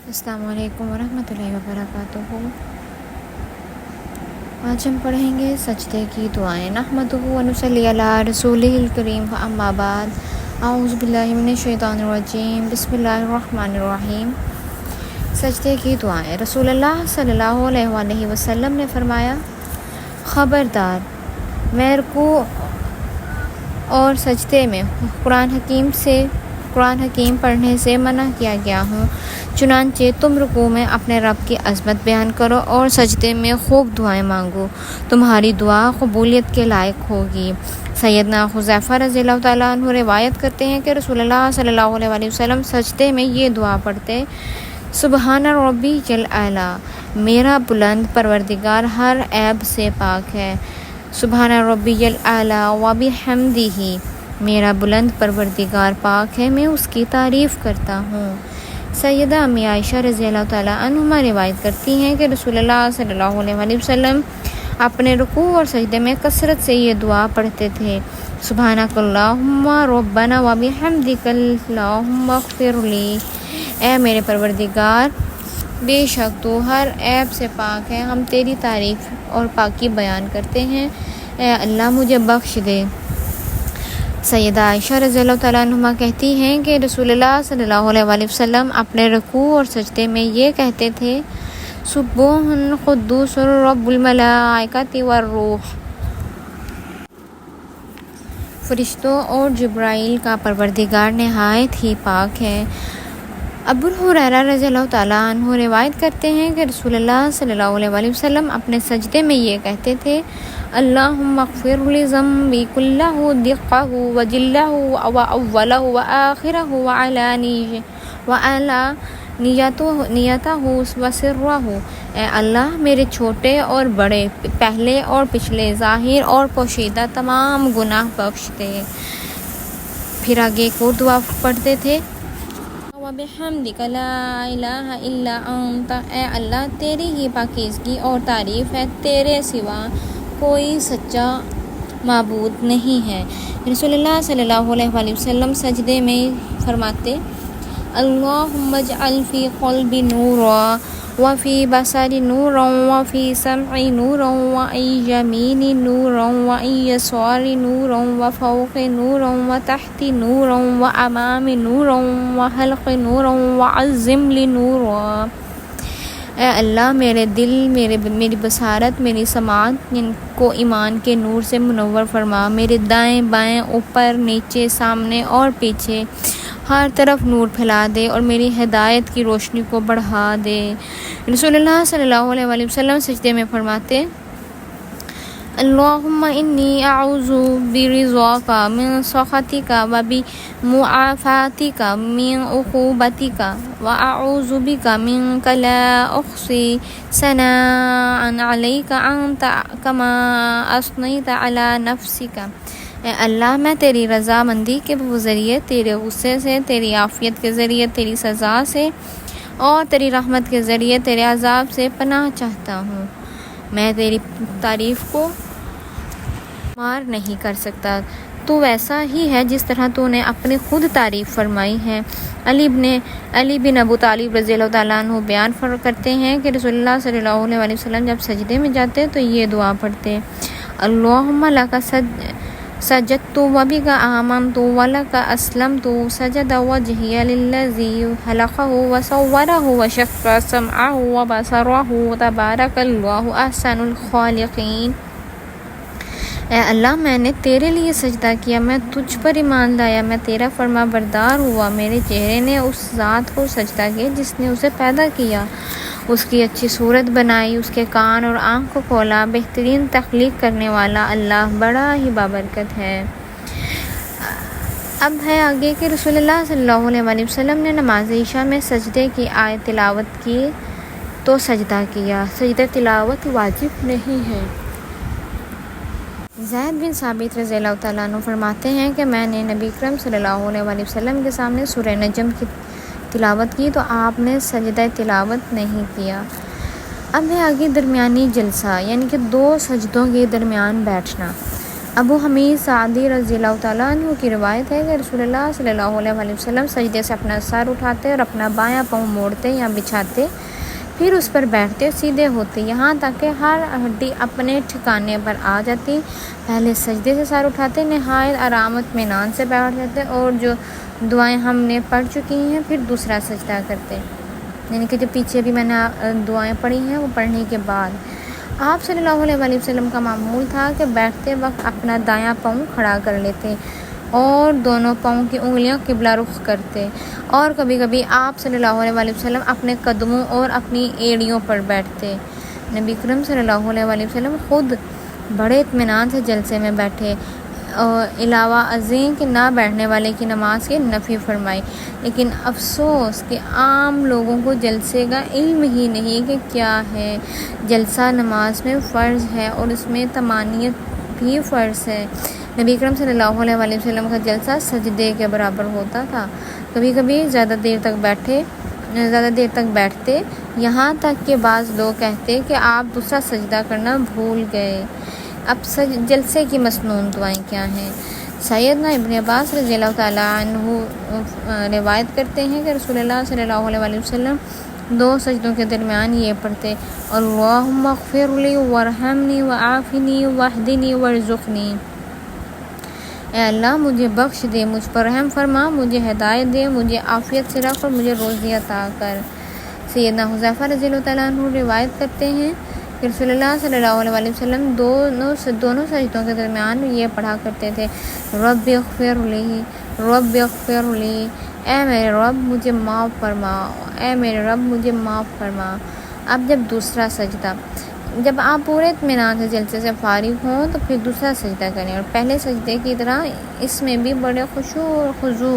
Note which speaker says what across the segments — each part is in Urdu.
Speaker 1: السلام علیکم ورحمۃ اللہ وبرکاتہ۔ آج ہم پڑھیں گے سجدے کی دعائیں۔ نحمدہ و نصلی علی رسولہ الکریم، اما بعد، اعوذ باللہ من الشیطان الرجیم، بسم اللہ الرحمن الرحیم۔ سجدے کی دعائیں۔ رسول اللہ صلی اللہ علیہ وآلہ وسلم نے فرمایا، خبردار، میں رکوع اور سجدے میں قرآن حکیم پڑھنے سے منع کیا گیا ہوں، چنانچہ تم رکوع میں اپنے رب کی عظمت بیان کرو اور سجدے میں خوب دعائیں مانگو، تمہاری دعا قبولیت کے لائق ہوگی۔ سیدنا حذیفہ رضی اللہ تعالیٰ عنہ روایت کرتے ہیں کہ رسول اللہ صلی اللہ علیہ وآلہ وسلم سجدے میں یہ دعا پڑھتے، سبحان ربی الاعلیٰ، میرا بلند پروردگار ہر عیب سے پاک ہے، سبحان ربی الاعلیٰ وبحمدہ، میرا بلند پروردگار پاک ہے، میں اس کی تعریف کرتا ہوں۔ سیدہ امی عائشہ رضی اللہ تعالیٰ عنہما روایت کرتی ہیں کہ رسول اللہ صلی اللہ علیہ وآلہ وسلم اپنے رکوع اور سجدے میں کثرت سے یہ دعا پڑھتے تھے، سبحانک اللہم ربنا وبحمدک اللہم اغفر لی، اے میرے پروردگار، بے شک تو ہر عیب سے پاک ہے، ہم تیری تعریف اور پاکی بیان کرتے ہیں، اے اللہ مجھے بخش دے۔ سیدہ عائشہ رضی اللہ تعالیٰ عنہما کہتی ہیں کہ رسول اللہ صلی اللہ علیہ وآلہ وسلم اپنے رکوع اور سجدے میں یہ کہتے تھے، سبوح قدوس رب الملائکۃ والروح، فرشتوں اور جبرائیل کا پروردگار نہایت ہی پاک ہے۔ ابو ہریرہ رضی اللہ تعالیٰ عنہ روایت کرتے ہیں کہ رسول اللہ صلی اللہ علیہ وآلہ وسلم اپنے سجدے میں یہ کہتے تھے، اللہم اغفر لی ذنبی کلہ دقہ وجلہ واولہ وآخرہ وعلانیتہ وسرہ، اے اللہ میرے چھوٹے اور بڑے، پہلے اور پچھلے، ظاہر اور پوشیدہ تمام گناہ بخش دے۔ پھر آگے ایک اور دعا پڑھتے تھے، وَبِحَمْدِكَ لَا إِلَٰهَ إِلَّا أَنْتَ، اے اللہ تیری ہی پاکیزگی اور تعریف ہے، تیرے سوا کوئی سچا معبود نہیں ہے۔ رسول اللہ صلی اللہ علیہ وآلہ وسلم سجدے میں فرماتے، اللہم اجعل فی قلبی نورا وفی بصری نورا وفی سمعی نورا وعن یمینی نورا وعن یساری نورا وفوق نورا وتحت نورا وامام نورا وحلق نورا وعظم لی نورا، اے اللہ میرے دل، میری بصارت، میری سماعت کو ایمان کے نور سے منور فرما، میرے دائیں بائیں، اوپر نیچے، سامنے اور پیچھے ہر طرف نور پھیلا دے اور میری ہدایت کی روشنی کو بڑھا دے۔ رسول اللہ صلی اللہ علیہ وآلہ وسلم سجدے میں فرماتے، اللہم انی اعوذ برضاک من سخطک وبمعافاتک من عقوبتک واعوذ بک منک لا احصی ثناء علیک انت کما اثنیت علی نفسک، اے اللہ میں تیری رضامندی کے ذریعے، تیرے غصے سے، تیری عافیت کے ذریعے تیری سزا سے، اور تیری رحمت کے ذریعے تیرے عذاب سے پناہ چاہتا ہوں، میں تیری تعریف کو شمار نہیں کر سکتا، تو ویسا ہی ہے جس طرح تو نے اپنی خود تعریف فرمائی ہے۔ علی بن ابو طالب رضی اللہ تعالیٰ عنہ بیان کرتے ہیں کہ رسول اللہ صلی اللہ علیہ وآلہ وسلم جب سجدے میں جاتے تو یہ دعا پڑھتے، اللہم لک سجدت وبک آمنت ولک اسلمت، سجد وجہی للذی خلقہ وصورہ وشق سمعہ وبصرہ، تبارک اللہ احسن الخالقین، اے اللہ میں نے تیرے لیے سجدہ کیا، میں تجھ پر ایمان لایا، میں تیرا فرما بردار ہوا، میرے چہرے نے اس ذات کو سجدہ کیا جس نے اسے پیدا کیا، اس کی اچھی صورت بنائی، اس کے کان اور آنکھ کو کھولا، بہترین تخلیق کرنے والا اللہ بڑا ہی بابرکت ہے۔ اب ہے آگے کہ رسول اللہ صلی اللہ علیہ وآلہ وسلم نے نماز عشاء میں سجدے کی آیت تلاوت کی تو سجدہ کیا، سجدہ تلاوت واجب نہیں ہے۔ زید بن ثابت رضی اللہ تعالیٰ عنہ فرماتے ہیں کہ میں نے نبی اکرم صلی اللہ علیہ وآلہ وسلم کے سامنے سورہ نجم کی تلاوت کی تو آپ نے سجدہ تلاوت نہیں کیا۔ اب ہے آگے درمیانی جلسہ، یعنی کہ دو سجدوں کے درمیان بیٹھنا۔ ابو حمید سعدی رضی اللہ تعالیٰ عنہ کی روایت ہے کہ رسول اللہ صلی اللہ علیہ وسلم سجدے سے اپنا سر اٹھاتے اور اپنا بایاں پاؤں موڑتے یا بچھاتے، پھر اس پر بیٹھتے سیدھے ہوتے یہاں تک کہ ہر ہڈی اپنے ٹھکانے پر آ جاتی۔ پہلے سجدے سے سر اٹھاتے، نہایت آرام اطمینان سے بیٹھ جاتے اور جو دعائیں ہم نے پڑھ چکی ہیں پھر دوسرا سجدہ کرتے، یعنی کہ جو پیچھے بھی میں نے دعائیں پڑھی ہیں وہ پڑھنے کے بعد آپ صلی اللہ علیہ وآلہ وسلم کا معمول تھا کہ بیٹھتے وقت اپنا دایاں پاؤں کھڑا کر لیتے اور دونوں پاؤں کی انگلیاں قبلہ رخ کرتے، اور کبھی کبھی آپ صلی اللہ علیہ وآلہ وسلم اپنے قدموں اور اپنی ایڑیوں پر بیٹھتے۔ نبی کریم صلی اللہ علیہ وآلہ وسلم خود بڑے اطمینان سے جلسے میں بیٹھے، علاوہ ازیں کہ نہ بیٹھنے والے کی نماز کی نفی فرمائی۔ لیکن افسوس کہ عام لوگوں کو جلسے کا علم ہی نہیں کہ کیا ہے۔ جلسہ نماز میں فرض ہے اور اس میں طمانینت بھی فرض ہے۔ نبی کریم صلی اللہ علیہ وآلہ وسلم کا جلسہ سجدے کے برابر ہوتا تھا، کبھی کبھی زیادہ دیر تک بیٹھتے، یہاں تک کہ بعض لوگ کہتے کہ آپ دوسرا سجدہ کرنا بھول گئے۔ اب جلسے کی مسنون دعائیں کیا ہیں؟ سیدنا ابن عباس رضی اللہ تعالیٰ عنہ روایت کرتے ہیں کہ رسول اللہ صلی اللہ علیہ وآلہ وسلم 2 سجدوں کے درمیان یہ پڑھتے: اللہم اغفر لی وارحمنی وعافنی واہدنی وارزقنی۔ اے اللہ مجھے بخش دے، مجھ پر رحم فرما، مجھے ہدایت دے، مجھے عافیت سے رکھ اور مجھے روزی عطا کر۔ سیدنا حذیفہ رضی اللہ تعالیٰ عنہ روایت کرتے ہیں کہ رسول اللہ صلی اللہ علیہ وآلہ وسلم دونوں سجدوں کے درمیان یہ پڑھا کرتے تھے: رب اغفر لی، رب اغفر لی، اے میرے رب مجھے معاف فرما، اے میرے رب مجھے معاف فرما۔ اب جب دوسرا سجدہ، جب آپ پورے اطمینان سے جلسے سے فارغ ہوں تو پھر دوسرا سجدہ کریں اور پہلے سجدے کی طرح اس میں بھی بڑے خشوع اور خضوع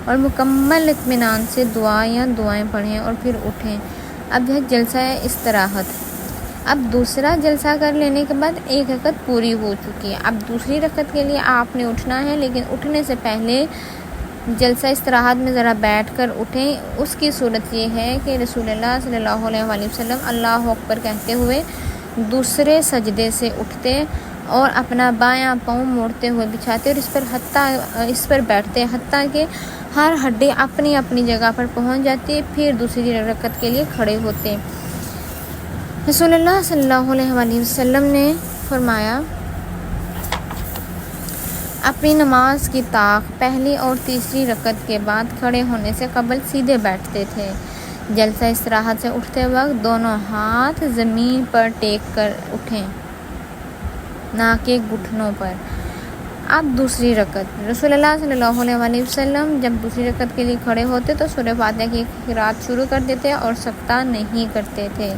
Speaker 1: اور مکمل اطمینان سے دعائیں پڑھیں اور پھر اٹھیں۔ اب ہے جلسہ استراحت۔ اب دوسرا جلسہ کر لینے کے بعد ایک رکعت پوری ہو چکی ہے، اب دوسری رکعت کے لیے آپ نے اٹھنا ہے، لیکن اٹھنے سے پہلے جلسہ استراحت میں ذرا بیٹھ کر اٹھیں۔ اس کی صورت یہ ہے کہ رسول اللہ صلی اللہ علیہ وآلہ وسلم اللہ اکبر کہتے ہوئے دوسرے سجدے سے اٹھتے اور اپنا بایاں پاؤں موڑتے ہوئے بچھاتے اور اس پر بیٹھتے حتیٰ کہ ہر ہڈی اپنی اپنی جگہ پر پہنچ جاتی، پھر دوسری رکعت کے لیے کھڑے ہوتے۔ رسول اللہ صلی اللہ علیہ وآلہ وسلم نے فرمایا اپنی نماز کی طاق پہلی اور تیسری رکعت کے بعد کھڑے ہونے سے قبل سیدھے بیٹھتے تھے۔ جلسہ استراحت سے اٹھتے وقت دونوں ہاتھ زمین پر ٹیک کر اٹھیں، نہ کہ گھٹنوں پر۔ اب دوسری رکعت، رسول اللہ صلی اللہ علیہ وآلہ وسلم جب دوسری رکعت کے لیے کھڑے ہوتے تو سورہ فاتحہ کی قرات شروع کر دیتے اور سکتہ نہیں کرتے تھے۔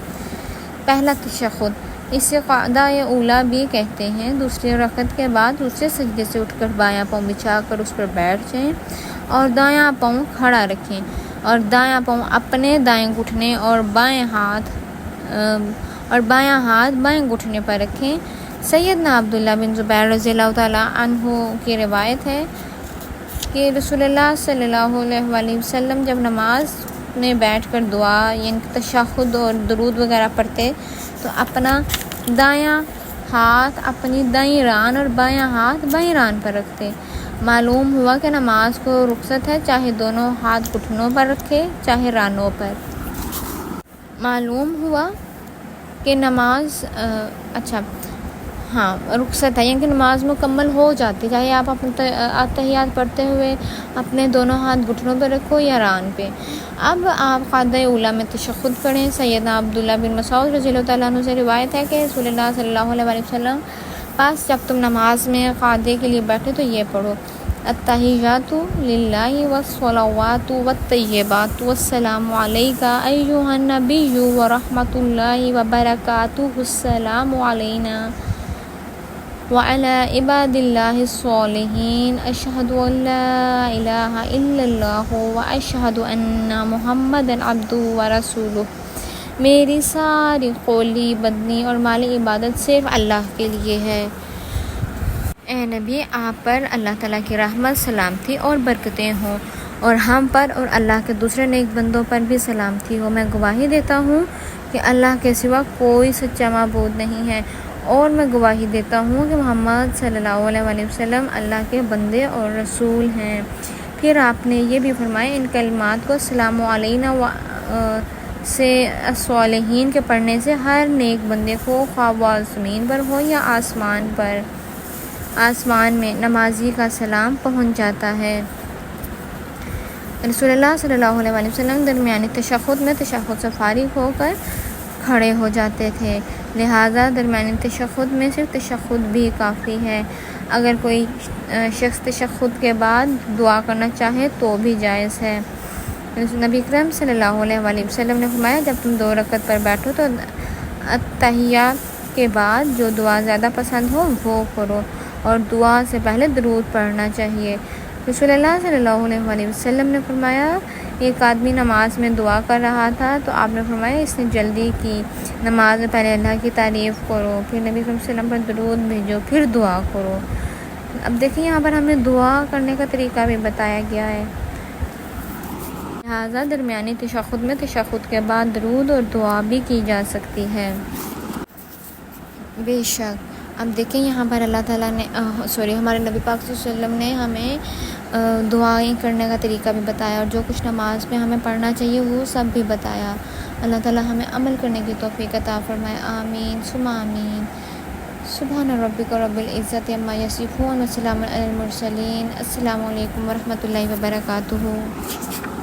Speaker 1: پہلا تشہد، اسے قعدہ اولیٰ بھی کہتے ہیں۔ دوسری رکعت کے بعد دوسرے سجدے سے اٹھ کر بایاں پاؤں بچھا کر اس پر بیٹھ جائیں اور دایاں پاؤں کھڑا رکھیں اور دایاں پاؤں اپنے دائیں گھٹنے اور بایاں ہاتھ بائیں گھٹنے پر رکھیں۔ سیدنا عبداللہ بن زبیر رضی اللہ تعالیٰ عنہ کی روایت ہے کہ رسول اللہ صلی اللہ علیہ وآلہ وسلم جب نماز میں بیٹھ کر دعا یعنی تشہد اور درود وغیرہ پڑھتے تو اپنا دایاں ہاتھ اپنی دائیں ران اور بایاں ہاتھ بائیں ران پر رکھتے۔ معلوم ہوا کہ نماز کو رخصت ہے، چاہے دونوں ہاتھ گھٹنوں پر رکھے چاہے رانوں پر۔ معلوم ہوا کہ نماز رخصت ہے، یعنی کہ نماز مکمل ہو جاتی، چاہے آپ اپنے اتحیات پڑھتے ہوئے اپنے دونوں ہاتھ گھٹنوں پہ رکھو یا ران پہ۔ اب آپ قعدہ اولیٰ میں تشہد پڑھیں۔ سیدنا عبداللہ بن مسعود رضی اللہ تعالیٰ عنہ سے روایت ہے کہ رسول اللہ صلی اللہ علیہ وسلم پاس جب تم نماز میں قعدے کے لیے بیٹھے تو یہ پڑھو: التحیات للہ والصلوات والطیبات والسلام علیک ایھا النبی ورحمۃ اللہ وبرکاتہ، السلام علینا وعلی عباد اللہ الصالحین، اشہد ان لا الہ الا اللہ واشہد ان محمدا عبدہ ورسولہ۔ میری ساری قولی، بدنی اور مالی عبادت صرف اللہ کے لیے ہے۔ اے نبی، آپ پر اللہ تعالیٰ کی رحمت، سلامتی اور برکتیں ہوں، اور ہم پر اور اللہ کے دوسرے نیک بندوں پر بھی سلامتی ہو۔ میں گواہی دیتا ہوں کہ اللہ کے سوا کوئی سچا معبود نہیں ہے اور میں گواہی دیتا ہوں کہ محمد صلی اللہ علیہ وسلم اللہ کے بندے اور رسول ہیں۔ پھر آپ نے یہ بھی فرمایا ان کلمات کو السلام علینا سے الصالحین کے پڑھنے سے ہر نیک بندے کو خواہ وہ زمین پر ہو یا آسمان میں نمازی کا سلام پہنچ جاتا ہے۔ رسول اللہ صلی اللہ علیہ وسلم درمیانی تشہد میں تشہد سے فارغ ہو کر کھڑے ہو جاتے تھے، لہٰذا درمیانی تشہد میں صرف تشہد بھی کافی ہے۔ اگر کوئی شخص تشہد کے بعد دعا کرنا چاہے تو بھی جائز ہے۔ نبی اکرم صلی اللہ علیہ وسلم نے فرمایا جب تم 2 رکعت پر بیٹھو تو اتحیات کے بعد جو دعا زیادہ پسند ہو وہ کرو، اور دعا سے پہلے درود پڑھنا چاہیے۔ رسول اللہ صلی اللہ علیہ وسلم نے فرمایا ایک آدمی نماز میں دعا کر رہا تھا تو آپ نے فرمایا اس نے جلدی کی، نماز میں پہلے اللہ کی تعریف کرو، پھر نبی صلی اللہ علیہ وسلم پر درود بھیجو، پھر دعا کرو۔ اب دیکھیں یہاں پر ہمیں دعا کرنے کا طریقہ بھی بتایا گیا ہے، لہٰذا درمیانی تشہد میں تشہد کے بعد درود اور دعا بھی کی جا سکتی ہے۔ بے شک اب دیکھیں یہاں پر اللہ تعالیٰ نے ہمارے نبی پاک صلی اللہ علیہ وسلم نے ہمیں دعائیں کرنے کا طریقہ بھی بتایا، اور جو کچھ نماز میں ہمیں پڑھنا چاہیے وہ سب بھی بتایا۔ اللہ تعالیٰ ہمیں عمل کرنے کی توفیق عطا فرمائے، آمین ثم آمین۔ سبحان ربک رب العزت عما یصفون وسلام علی المرسلین۔ السلام علیکم ورحمۃ اللہ وبرکاتہ۔